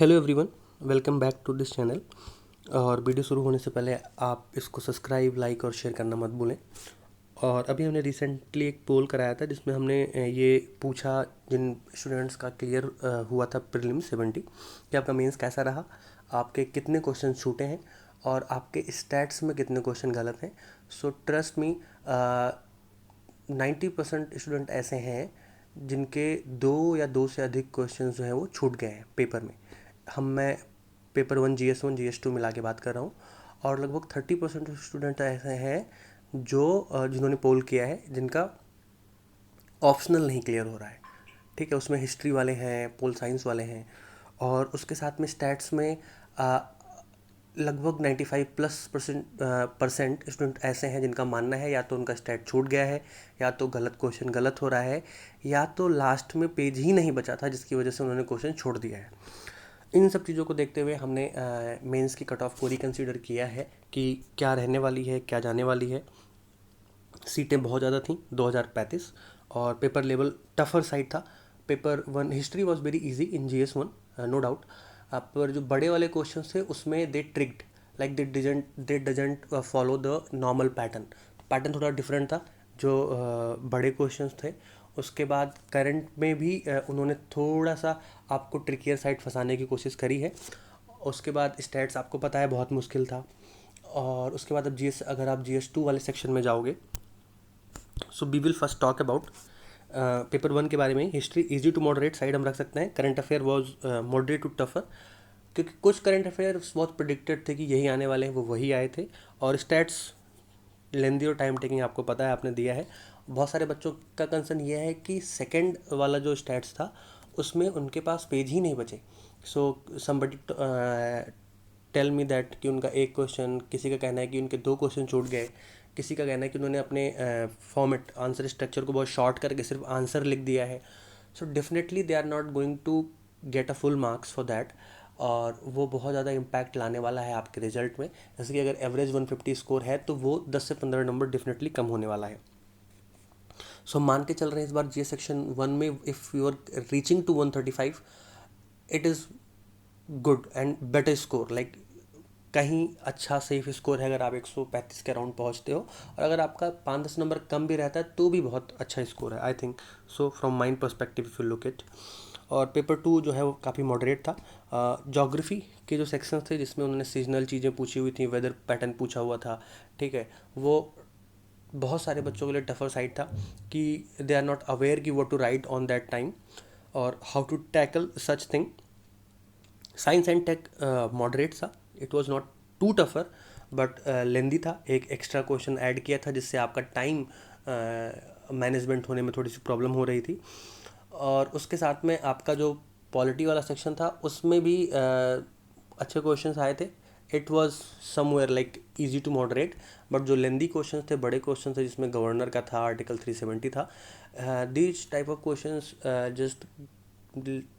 Hello everyone, welcome back to this channel. और video शुरू होने से पहले आप इसको सब्सक्राइब, लाइक और शेयर करना मत भूलें। और अभी हमने रिसेंटली एक पोल कराया था जिसमें हमने ये पूछा जिन स्टूडेंट्स का क्लियर हुआ था प्रीलिम्स 70 कि आपका मेंस कैसा रहा, आपके कितने क्वेश्चन छूटे हैं और आपके स्टैट्स में कितने क्वेश्चन गलत हैं। सो ट्रस्ट मी, 90% स्टूडेंट ऐसे हैं जिनके दो या दो से अधिक क्वेश्चन जो हैं वो छूट गए हैं पेपर में। मैं पेपर 1 GS 2 मिला के बात कर रहा हूँ। और लगभग 30% स्टूडेंट ऐसे हैं जो जिन्होंने पोल किया है जिनका ऑप्शनल नहीं क्लियर हो रहा है। ठीक है, उसमें हिस्ट्री वाले हैं, पोल साइंस वाले हैं और उसके साथ में स्टैट्स में लगभग 95+% स्टूडेंट ऐसे हैं जिनका मानना है या तो उनका स्टैट छूट गया है, या तो गलत क्वेश्चन गलत हो रहा है, या तो लास्ट में पेज ही नहीं बचा था जिसकी वजह से उन्होंने क्वेश्चन छोड़ दिया है। इन सब चीज़ों को देखते हुए हमने मेंस की कट ऑफ को रिकंसीडर किया है कि क्या रहने वाली है, क्या जाने वाली है। सीटें बहुत ज़्यादा थी, 2035, और पेपर लेवल टफर साइड था। Paper 1 history was very easy in GS 1, no doubt. पर जो बड़े वाले क्वेश्चन थे उसमें they tricked, like they doesn't follow the normal pattern. Pattern थोड़ा डिफरेंट था जो बड़े क्वेश्चंस थे। उसके बाद करंट में भी उन्होंने थोड़ा सा आपको ट्रिकियर साइड फंसाने की कोशिश करी है। उसके बाद स्टैट्स आपको पता है बहुत मुश्किल था। और उसके बाद अब अगर आप GS 2 वाले सेक्शन में जाओगे, so we will first talk about paper 1 के बारे में। History easy to moderate side हम रख सकते हैं। Current affair was moderate to tougher, क्योंकि कुछ करंट अफेयर्स बहुत प्रिडिक्टेड थे कि यही आने वाले हैं, वो वही आए थे। और स्टैट्स लेंदी और टाइम टेकिंग आपको पता है, आपने दिया है। बहुत सारे बच्चों का कंसर्न ये है कि सेकंड वाला जो स्टैट्स था उसमें उनके पास पेज ही नहीं बचे। So somebody tell me that कि उनका एक क्वेश्चन, किसी का कहना है कि उनके दो क्वेश्चन छूट गए, किसी का कहना है कि उन्होंने अपने फॉर्मेट आंसर स्ट्रक्चर को बहुत शॉर्ट करके सिर्फ आंसर लिख दिया है। So definitely they are not going to get a full marks for that. और वो बहुत ज़्यादा इम्पैक्ट लाने वाला है आपके रिजल्ट में। जैसे कि अगर एवरेज 150 स्कोर है तो वो 10 से 15 नंबर डेफिनेटली कम होने वाला है। सो मान के चल रहे हैं इस बार जी सेक्शन 1 में if you are reaching to 135, it is good and better score. Like कहीं अच्छा सेफ स्कोर है अगर आप 135 के अराउंड पहुंचते हो। और अगर आपका 5-10 नंबर कम भी रहता है तो भी बहुत अच्छा स्कोर है, I think so from mind perspective if you look it. और पेपर 2 जो है वो काफ़ी मॉडरेट था। जोग्राफी के जो सेक्शंस थे जिसमें उन्होंने सीजनल चीज़ें पूछी हुई थी, वेदर पैटर्न पूछा हुआ था, ठीक है, वो बहुत सारे बच्चों के लिए टफर साइड था कि दे आर नॉट अवेयर कि what to write on that time और how to tackle such thing. Science and tech moderate था, it was not too tougher but lengthy था। एक एक्स्ट्रा क्वेश्चन ऐड किया था जिससे आपका टाइम मैनेजमेंट होने में थोड़ी सी प्रॉब्लम हो रही थी। और उसके साथ में आपका जो पॉलिटी वाला सेक्शन था उसमें भी अच्छे क्वेश्चंस आए थे। It was somewhere like easy to moderate, but जो लेंदी क्वेश्चंस थे, बड़े क्वेश्चन थे जिसमें गवर्नर का था, आर्टिकल 370 था, these type of questions just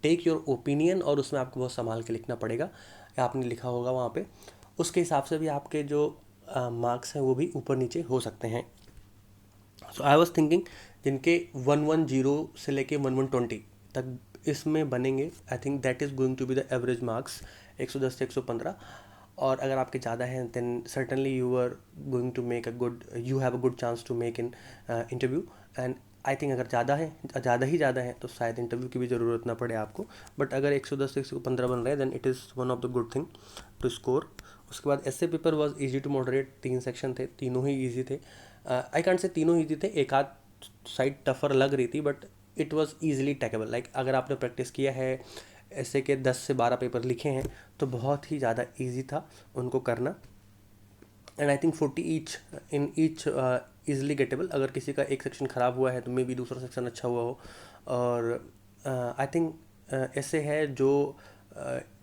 take your opinion और उसमें आपको बहुत संभाल के लिखना पड़ेगा, या आपने लिखा होगा वहाँ पे, उसके हिसाब से भी आपके जो मार्क्स हैं वो भी ऊपर नीचे हो सकते हैं। सो आई वॉज थिंकिंग जिनके 110 से लेके 1120 तक इसमें बनेंगे, I think that is going to be the average marks, 110 से 115। और अगर आपके ज़्यादा हैं then certainly you are going to make a good, you have a good chance to make in interview. And I think अगर ज़्यादा है तो शायद इंटरव्यू की भी ज़रूरत ना पड़े आपको। बट अगर 110 से 115 बन रहे हैं then it is one of the good thing to score. उसके बाद ऐसे paper was easy to moderate, 3 section थे, तीनों ही ईजी थे। आई कांट से तीनों ईजी थे, एक आध साइड टफर लग रही थी but it was easily takeable. Like अगर आपने प्रैक्टिस किया है, ऐसे के 10 से 12 पेपर लिखे हैं तो बहुत ही ज़्यादा ईजी था उनको करना। And I think 40 each in each easily gettable. अगर किसी का एक सेक्शन ख़राब हुआ है तो मे बी दूसरा सेक्शन अच्छा हुआ हो। और आई थिंक ऐसे है जो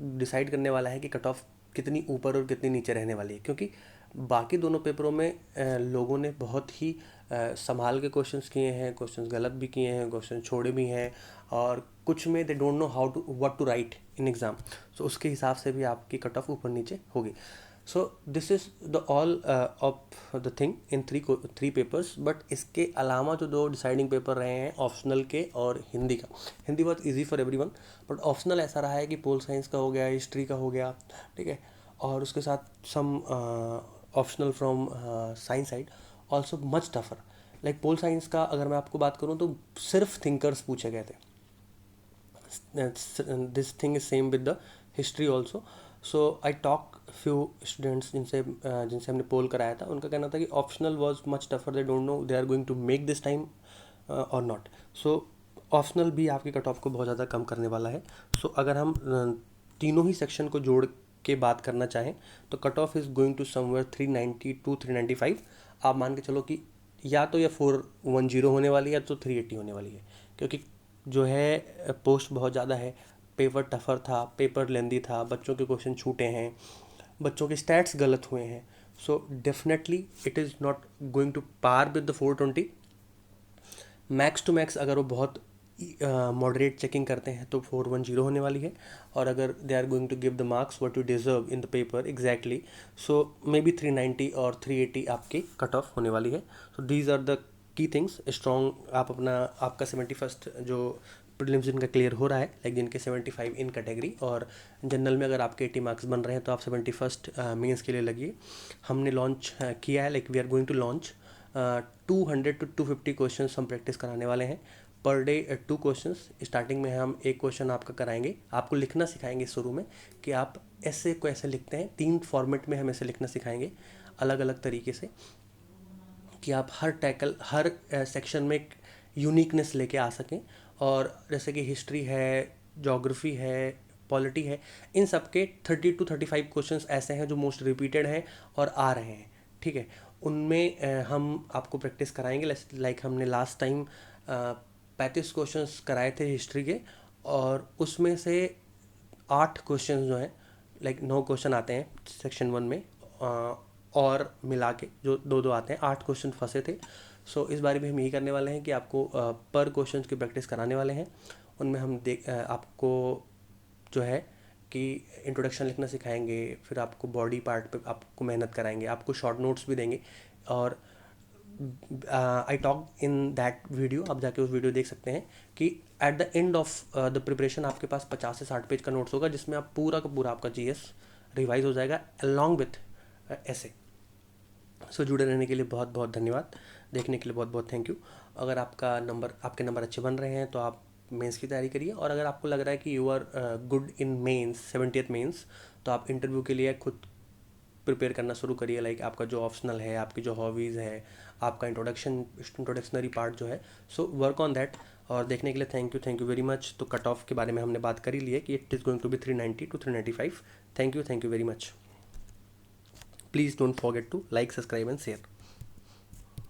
डिसाइड करने वाला है कि कट ऑफ कितनी ऊपर और कितनी नीचे रहने वाली है, क्योंकि बाकी दोनों पेपरों में लोगों ने बहुत ही संभाल के क्वेश्चंस किए हैं, क्वेश्चंस गलत भी किए हैं, क्वेश्चन छोड़े भी हैं, और कुछ में they don't know how to what to write in exam. So उसके हिसाब से भी आपकी कट ऑफ ऊपर नीचे होगी। So this is the all of the thing in three papers. But इसके अलावा जो दो डिसाइडिंग पेपर रहे हैं ऑप्शनल के और हिंदी का. हिंदी बहुत easy for everyone, but optional ऐसा रहा है कि पोल साइंस का हो गया, हिस्ट्री का हो गया, ठीक है, और उसके साथ some optional from science side also much tougher. Like pol science का अगर मैं आपको बात करूँ तो सिर्फ थिंकर्स पूछे गए थे. This thing is same with the history also. So I talk few students जिनसे हमने पोल कराया था. उनका कहना था कि optional was much tougher, they don't know they are going to make this time or not. So optional भी आपकी कट ऑफ को बहुत ज़्यादा कम करने वाला है. सो अगर हम तीनों ही सेक्शन को जोड़ के बात करना चाहें तो cut off is going to somewhere 390 to 395. आप मान के चलो कि या तो ये 410 होने वाली है या तो 380 होने वाली है, क्योंकि जो है पोस्ट बहुत ज़्यादा है, पेपर टफर था, पेपर लेंदी था, बच्चों के क्वेश्चन छूटे हैं, बच्चों के स्टैट्स गलत हुए हैं. So definitely it is not going to par with the 420. Max to max अगर वो बहुत मॉडरेट चेकिंग करते हैं तो 410 होने वाली है. और अगर they are going to give the marks what you deserve in the paper exactly, so may be 390 और 380 आपकी कट ऑफ होने वाली है. So these are the key things. Strong आप अपना आपका 71st जो प्रीलिम्स जिनका क्लियर हो रहा है, लाइक जिनके 75 इन कैटेगरी, और जनरल में अगर आपके 80 मार्क्स बन रहे हैं तो आप 71st मेंस के लिए लगिए. हमने लॉन्च किया है, like we are going to launch 200 to 250 question हम प्रैक्टिस कराने वाले हैं पर डे. 2 क्वेश्चंस. स्टार्टिंग में हम एक क्वेश्चन आपका कराएंगे, आपको लिखना सिखाएंगे शुरू में कि आप ऐसे को ऐसे लिखते हैं. 3 फॉर्मेट में हम ऐसे लिखना सिखाएंगे अलग अलग तरीके से, कि आप हर सेक्शन में एक यूनिकनेस लेके आ सकें. और जैसे कि हिस्ट्री है, जोग्राफ़ी है, पॉलिटी है, इन सब के 30 टू 35 क्वेश्चंस ऐसे हैं जो मोस्ट रिपीटेड हैं और आ रहे हैं, ठीक है. उनमें हम आपको प्रैक्टिस कराएंगे. लाइक हमने लास्ट टाइम 35 क्वेश्चंस कराए थे हिस्ट्री के, और उसमें से 8 क्वेश्चंस जो हैं, लाइक 9 क्वेश्चन आते हैं सेक्शन 1 में, और मिला के जो 2-2 आते हैं, 8 क्वेश्चन फंसे थे. सो इस बारे में हम यही करने वाले हैं कि आपको पर क्वेश्चन की प्रैक्टिस कराने वाले हैं. उनमें हम आपको जो है कि इंट्रोडक्शन लिखना सिखाएंगे, फिर आपको बॉडी पार्ट पे आपको मेहनत कराएंगे, आपको शॉर्ट नोट्स भी देंगे. और I talk in that video, आप जाके उस वीडियो देख सकते हैं कि at the end of the preparation आपके पास 50 से 60 पेज का नोट्स होगा, जिसमें आप पूरा का पूरा आपका जीएस रिवाइज हो जाएगा अलॉन्ग विथ ऐसे. सो जुड़े रहने के लिए बहुत बहुत धन्यवाद, देखने के लिए बहुत बहुत थैंक यू. अगर आपके नंबर अच्छे बन रहे हैं तो आप मेंस की तैयारी करिए. और अगर आपको लग रहा है कि you are good in mains, 70th mains, तो आप इंटरव्यू के लिए खुद प्रिपेयर करना शुरू करिए. लाइक आपका जो ऑप्शनल है, आपकी जो हॉबीज़ है, आपका इंट्रोडक्शनरी पार्ट जो है, सो वर्क ऑन दैट. और देखने के लिए थैंक यू वेरी मच. तो कट ऑफ के बारे में हमने बात कर ही ली है कि it is going to be 390 to 395. Thank you very much. Please don't forget to like, subscribe and share.